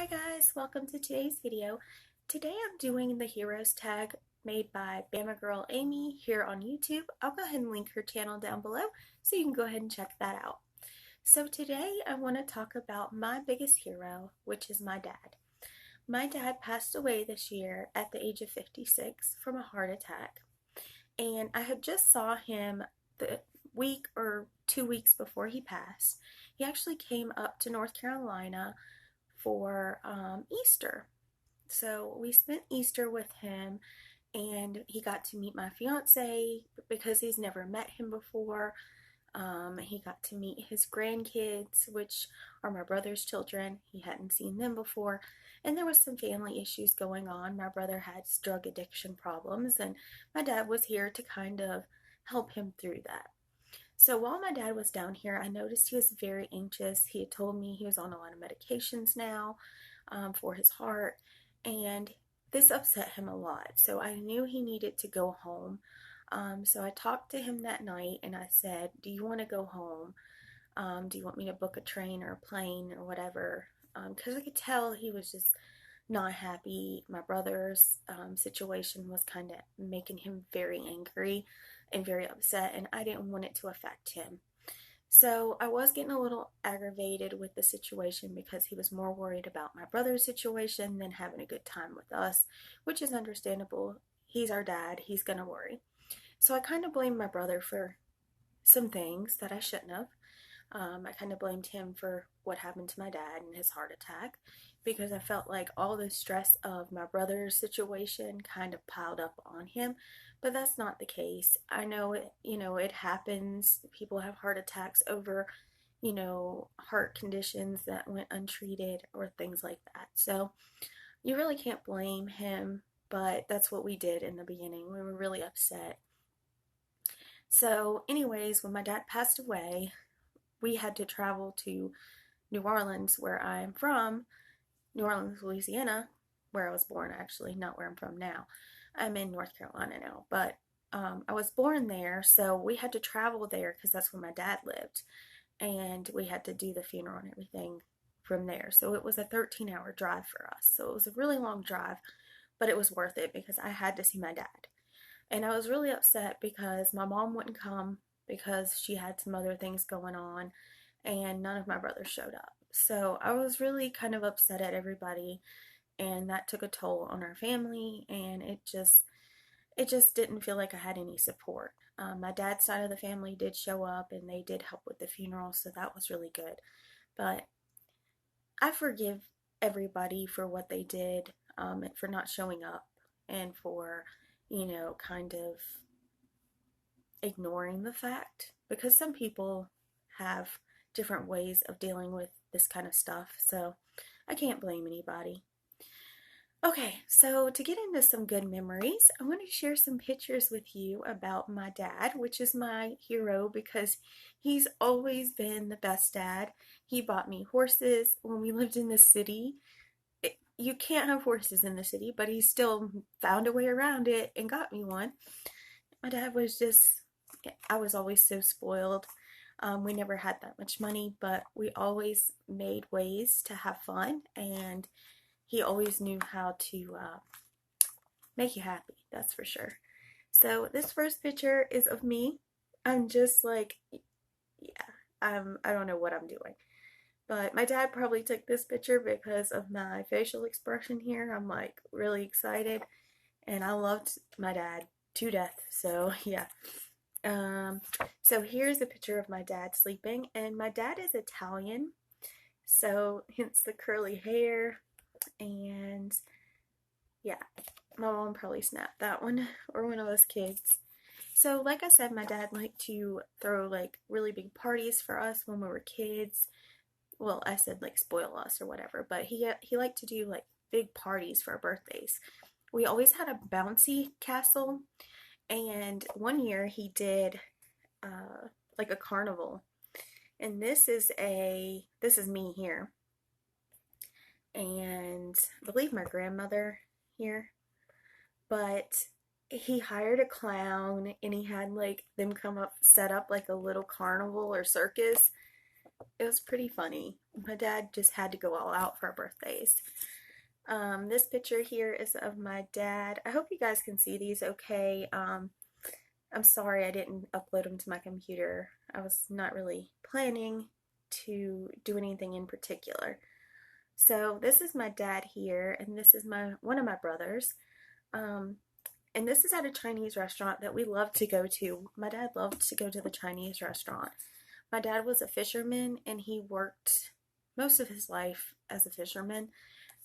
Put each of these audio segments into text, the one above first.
Hi guys, welcome to today's video. Today I'm doing the Heroes tag made by Bama Girl Amy here on YouTube. I'll go ahead and link her channel down below so you can go ahead and check that out. So today I want to talk about my biggest hero, which is my dad. My dad passed away this year at the age of 56 from a heart attack. And I had just saw him the week or 2 weeks before he passed. He actually came up to North Carolina for Easter. So we spent Easter with him, and he got to meet my fiance because he's never met him before. He got to meet his grandkids, which are my brother's children. He hadn't seen them before, and there was some family issues going on. My brother had drug addiction problems, and my dad was here to kind of help him through that. So while my dad was down here, I noticed he was very anxious. He had told me he was on a lot of medications now for his heart, and this upset him a lot. So I knew he needed to go home. So I talked to him that night and I said, "Do you want to go home? Do you want me to book a train or a plane or whatever?" Because I could tell he was just not happy. My brother's situation was kind of making him very angry and very upset, and I didn't want it to affect him. So I was getting a little aggravated with the situation because he was more worried about my brother's situation than having a good time with us, which is understandable. He's our dad, he's gonna worry. So I kind of blamed my brother for some things that I shouldn't have. I kind of blamed him for what happened to my dad and his heart attack because I felt like all the stress of my brother's situation kind of piled up on him, but that's not the case. I know it happens. People have heart attacks over, heart conditions that went untreated or things like that. So you really can't blame him, but that's what we did in the beginning. We were really upset. So anyways, when my dad passed away, we had to travel to New Orleans, where I'm from, New Orleans, Louisiana, where I was born actually, not where I'm from now. I'm in North Carolina now, but I was born there, so we had to travel there because that's where my dad lived, and we had to do the funeral and everything from there. So it was a 13-hour drive for us. So it was a really long drive, but it was worth it because I had to see my dad. And I was really upset because my mom wouldn't come because she had some other things going on, and none of my brothers showed up. So I was really kind of upset at everybody, and that took a toll on our family, and it just didn't feel like I had any support. My dad's side of the family did show up, and they did help with the funeral, so that was really good. But I forgive everybody for what they did, for not showing up, and for, kind of ignoring the fact, because some people have different ways of dealing with this kind of stuff, so I can't blame anybody. Okay, so to get into some good memories, I want to share some pictures with you about my dad, which is my hero because he's always been the best dad. He bought me horses when we lived in the city. You can't have horses in the city, but he still found a way around it and got me one. My dad was I was always so spoiled. We never had that much money, but we always made ways to have fun, and he always knew how to make you happy, that's for sure. So this first picture is of me. I'm just like, yeah, I don't know what I'm doing. But my dad probably took this picture because of my facial expression here. I'm like really excited, and I loved my dad to death, so yeah. So here's a picture of my dad sleeping, and my dad is Italian, so hence the curly hair, and yeah, my mom probably snapped that one, or one of us kids. So like I said, my dad liked to throw like really big parties for us when we were kids. Well, I said like spoil us or whatever, but he liked to do like big parties for our birthdays. We always had a bouncy castle, and one year he did like a carnival, and this is me here, and I believe my grandmother here, but he hired a clown and he had like them come up, set up like a little carnival or circus, It was pretty funny. My dad just had to go all out for our birthdays. This picture here is of my dad. I hope you guys can see these okay. I'm sorry I didn't upload them to my computer. I was not really planning to do anything in particular. So this is my dad here, and this is one of my brothers. Um, and this is at a Chinese restaurant that we love to go to. My dad loved to go to the Chinese restaurant. My dad was a fisherman, and he worked most of his life as a fisherman.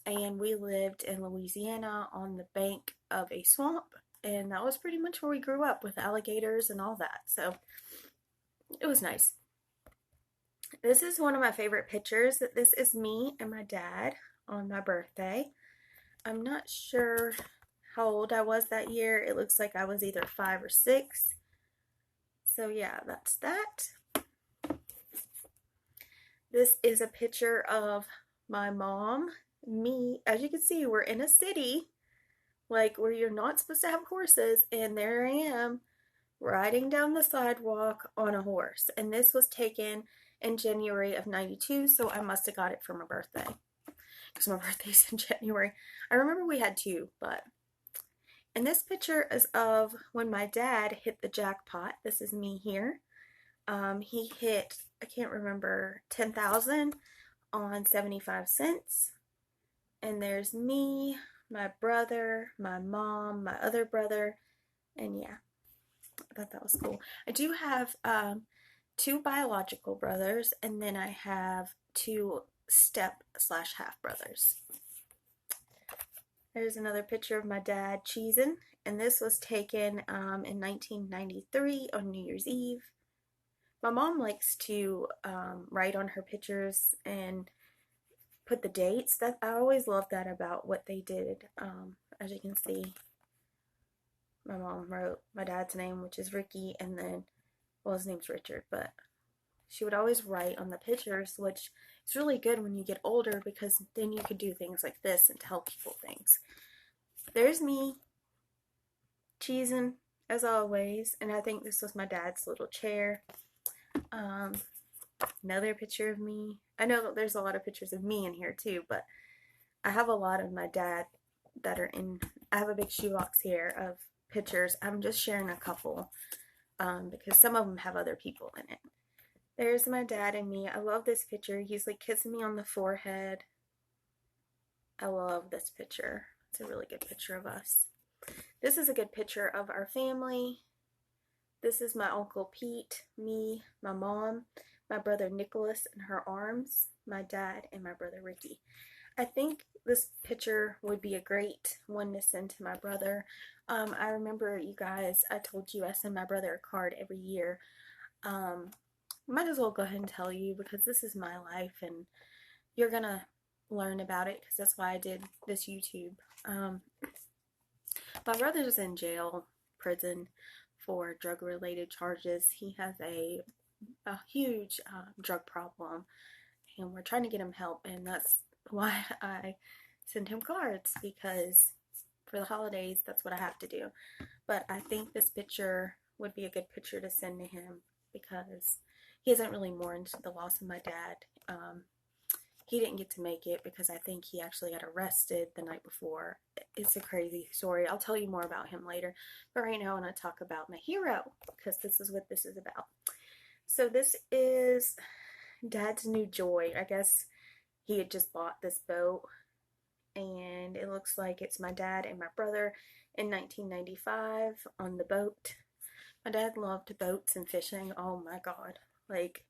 And we lived in Louisiana on the bank of a swamp, and that was pretty much where we grew up, with alligators and all that. So it was nice. This is one of my favorite pictures. This is me and my dad on my birthday. I'm not sure how old I was that year. It looks like I was either 5 or 6. So yeah, that's that. This is a picture of my mom, me. As you can see, we're in a city, like where you're not supposed to have horses, and there I am riding down the sidewalk on a horse. And this was taken in January of '92, so I must have got it for my birthday, because my birthday's in January. I remember we had 2, but. And this picture is of when my dad hit the jackpot. This is me here. He hit, I can't remember, 10,000 on 75 cents. And there's me, my brother, my mom, my other brother, and yeah, I thought that was cool. I do have 2 biological brothers, and then I have 2 step/half brothers. There's another picture of my dad cheesing, and this was taken in 1993 on New Year's Eve. My mom likes to write on her pictures and put the dates. That I always loved that about what they did. As you can see, my mom wrote my dad's name, which is Ricky, and then, well, his name's Richard, but she would always write on the pictures, which is really good when you get older, because then you could do things like this and tell people things. There's me cheesing as always, and I think this was my dad's little chair. Another picture of me. I know that there's a lot of pictures of me in here too, but I have a lot of my dad that are in. I have a big shoebox here of pictures. I'm just sharing a couple because some of them have other people in it. There's my dad and me. I love this picture. He's like kissing me on the forehead. I love this picture. It's a really good picture of us. This is a good picture of our family. This is my Uncle Pete, me, my mom, my brother Nicholas in her arms, my dad, and my brother Ricky. I think this picture would be a great one to send to my brother. I remember, you guys, I told you I send my brother a card every year. Might as well go ahead and tell you, because this is my life and you're gonna learn about it, because that's why I did this YouTube. My brother's in jail, prison, for drug-related charges. He has a huge drug problem, and we're trying to get him help, and that's why I send him cards, because for the holidays that's what I have to do. But I think this picture would be a good picture to send to him, because he hasn't really mourned the loss of my dad. He didn't get to make it because I think he actually got arrested the night before. It's a crazy story. I'll tell you more about him later. But right now I want to talk about my hero, because this is what this is about. So this is Dad's new joy. I guess he had just bought this boat, and it looks like it's my dad and my brother in 1995 on the boat. My dad loved boats and fishing. Oh my God. Like,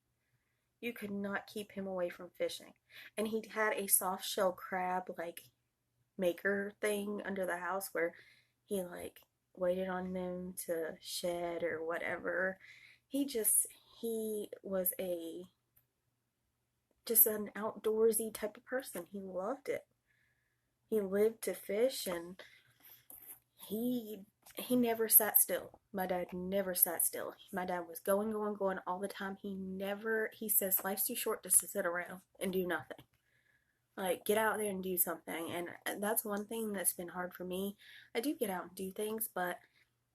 you could not keep him away from fishing. And he had a soft shell crab, like, maker thing under the house where he, like, waited on them to shed or whatever. He was just an outdoorsy type of person. He loved it. He lived to fish, and he never sat still. My dad never sat still. My dad was going all the time. He says life's too short just to sit around and do nothing. Like, get out there and do something. And that's one thing that's been hard for me. I do get out and do things, but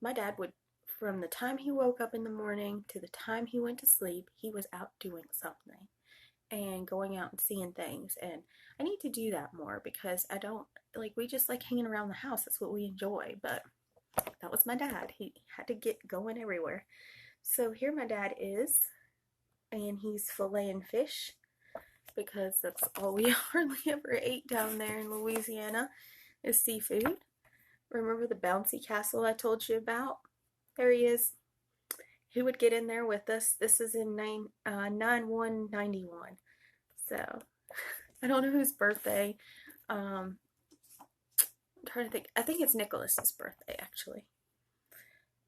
my dad would, from the time he woke up in the morning to the time he went to sleep, he was out doing something. and going out and seeing things. And I need to do that more because I don't like, we just like hanging around the house. That's what we enjoy. But that was my dad. He had to get going everywhere. So here my dad is, and he's filleting fish because that's all we hardly ever ate down there in Louisiana is seafood. Remember the bouncy castle I told you about? There he is. He would get in there with us. This is in 9/1/91. So I don't know whose birthday. I'm trying to think. I think it's Nicholas's birthday actually.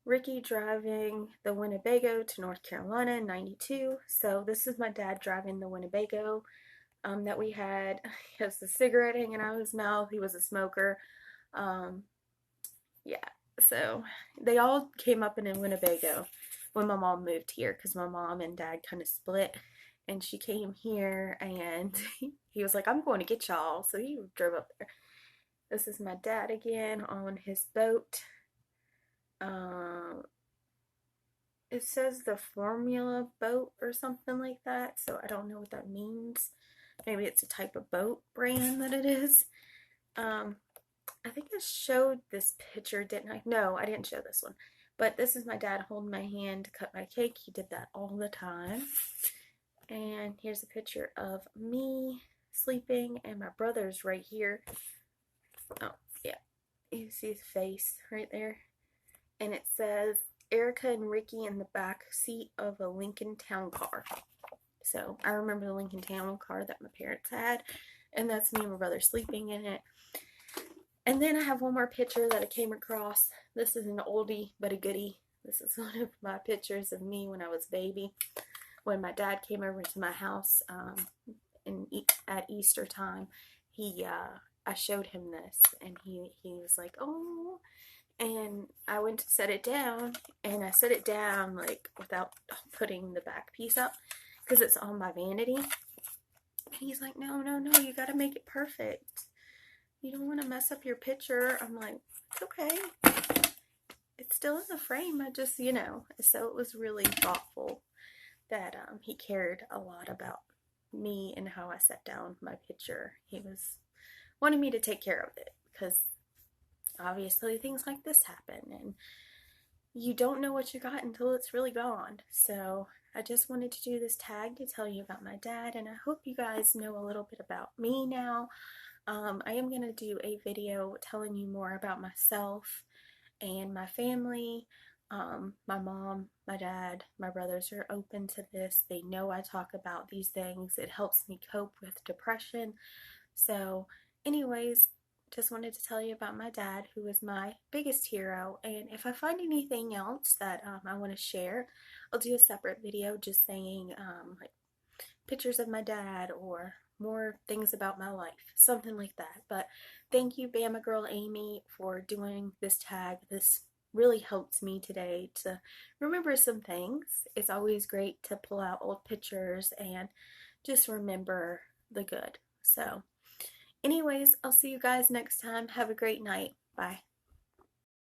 Ricky driving the Winnebago to North Carolina in 92. So this is my dad driving the Winnebago that we had. He has a cigarette hanging out of his mouth. He was a smoker. Yeah, so they all came up in a Winnebago when my mom moved here because my mom and dad kind of split, and she came here and he was like, I'm going to get y'all. So he drove up there. This is my dad again on his boat. It says the Formula boat or something like that, so I don't know what that means. Maybe it's a type of boat brand that it is. I think I showed this picture, didn't I? No, I didn't show this one. But this is my dad holding my hand to cut my cake. He did that all the time. And here's a picture of me sleeping and my brother's right here. Oh, yeah. You see his face right there. And it says Erica and Ricky in the back seat of a Lincoln Town car. So I remember the Lincoln Town car that my parents had. And that's me and my brother sleeping in it. And then I have one more picture that I came across. This is an oldie but a goodie. This is one of my pictures of me when I was a baby. When my dad came over to my house at Easter time, I showed him this, and he was like, oh. And I went to set it down, and I set it down like without putting the back piece up because it's on my vanity. And he's like, no, you gotta make it perfect. You don't want to mess up your picture. I'm like, it's okay. It's still in the frame. I just, so it was really thoughtful that he cared a lot about me and how I set down my picture. He was wanting me to take care of it because obviously things like this happen and you don't know what you got until it's really gone. So I just wanted to do this tag to tell you about my dad, and I hope you guys know a little bit about me now. I am going to do a video telling you more about myself and my family. My mom, my dad, my brothers are open to this. They know I talk about these things. It helps me cope with depression. So anyways, just wanted to tell you about my dad, who is my biggest hero. And if I find anything else that I want to share, I'll do a separate video just saying like pictures of my dad or more things about my life, something like that. But thank you, Bama Girl Amy, for doing this tag. This really helped me today to remember some things. It's always great to pull out old pictures and just remember the good. So anyways, I'll see you guys next time. Have a great night. Bye.